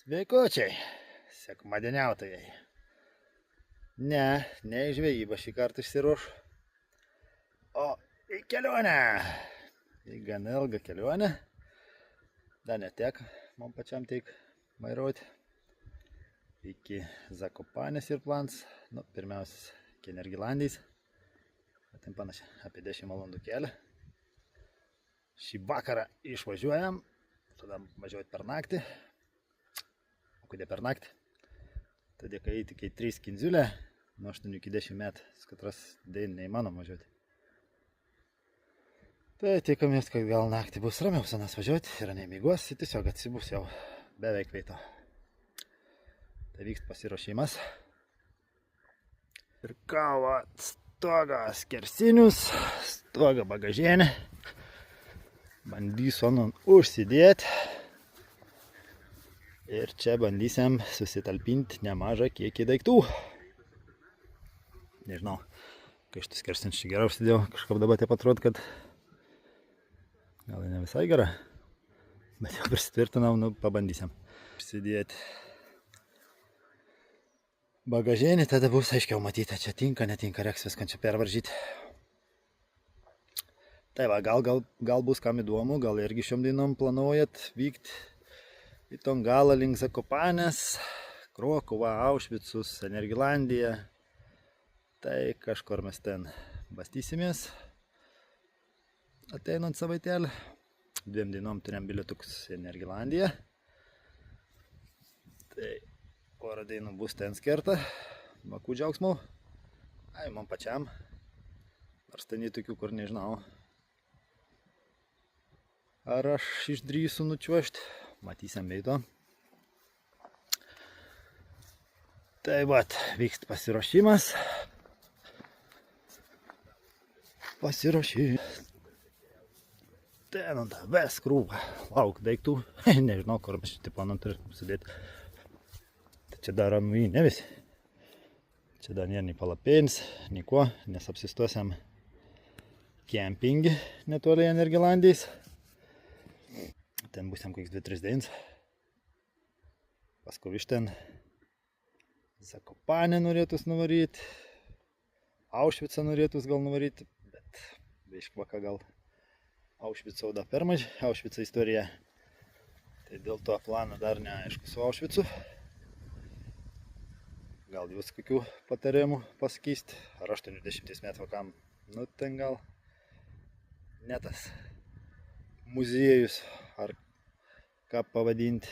Sveikučiai, sekmadieniautojai. Ne į žvejybą šį kartą išsiruoš, o į kelionę. Į gan ilgą kelionę. Dar netiek, man pačiam teik vairuoti. Iki Zakopanės ir plans. Pirmiausia, iki Nergilandijos. Atim panašiai, apie 10 valandų kelią. Šį vakarą išvažiuojam, tada važiuoti per naktį. O kodėl per naktį? Tada kai tik 3 kindziulę, nuo 8 iki 10 metų, skatras dėin neįmanoma važiuoti. Tai tikomės, kad gal naktį bus ramiau senas važiuoti, yra nemygos, tiesiog atsibus jau beveik veito. Tai vyks pasiruošimas. Ir kava, stogą skersinius, stogą bagažienę. Bandysiu užsidėti. Ir čia bandysim susitalpinti nemažą kiekį daiktų. Nežinau, kai šitus skersinius čia gerai užsidėjau, kažkaip dabar taip atrodo, kad gal ne visai gera. Bet jau prisitvirtinau, pabandysim užsidėti bagažinį, tada bus aiškiau matyti, čia tinka, netinka, reiks viską čia pervaržyti. Tai va, gal bus kam įdomu, gal irgi šiom dienom planuojat vykti į ton galą link Zakopanės, Krokuvą, Aušvicus, Nergilandiją. Tai kažkur mes ten bastysimės. Ateinant savaitelį. 2 dienom turėjom bilietukus į Nergilandiją. Tai porą dienų bus ten skirta. Vakų džiaugsmų. Ai, man pačiam. Nors ten tokių, kur nežinau. Ar aš išdrįsiu nučiuošti. Matysim veito. Tai vat, vyksta pasiruošimas. Ten ant ves krūvą. Lauk daiktų. Nežinau, kur mes šitį planą turim sudėti. Tai čia dar anui ne visi. Čia dar nėra nei palapėnis, nei ko, nes apsistuosiam kempingi netoli Nergilandijos. Ten būsim kokius 2-3 dienas. Paskui iš ten Zakopanę norėtus nuvaryti. Aušvicą norėtus gal nuvaryti. Bet biškvaka gal Aušvico da per mažai. Aušvico istorija. Tai dėl to planą dar neaišku su Aušvicu. Gal jūs kokių patarimų pasakysit. Ar 80 metų vakam. Nu ten gal ne tas muziejus. Ar ką pavadinti.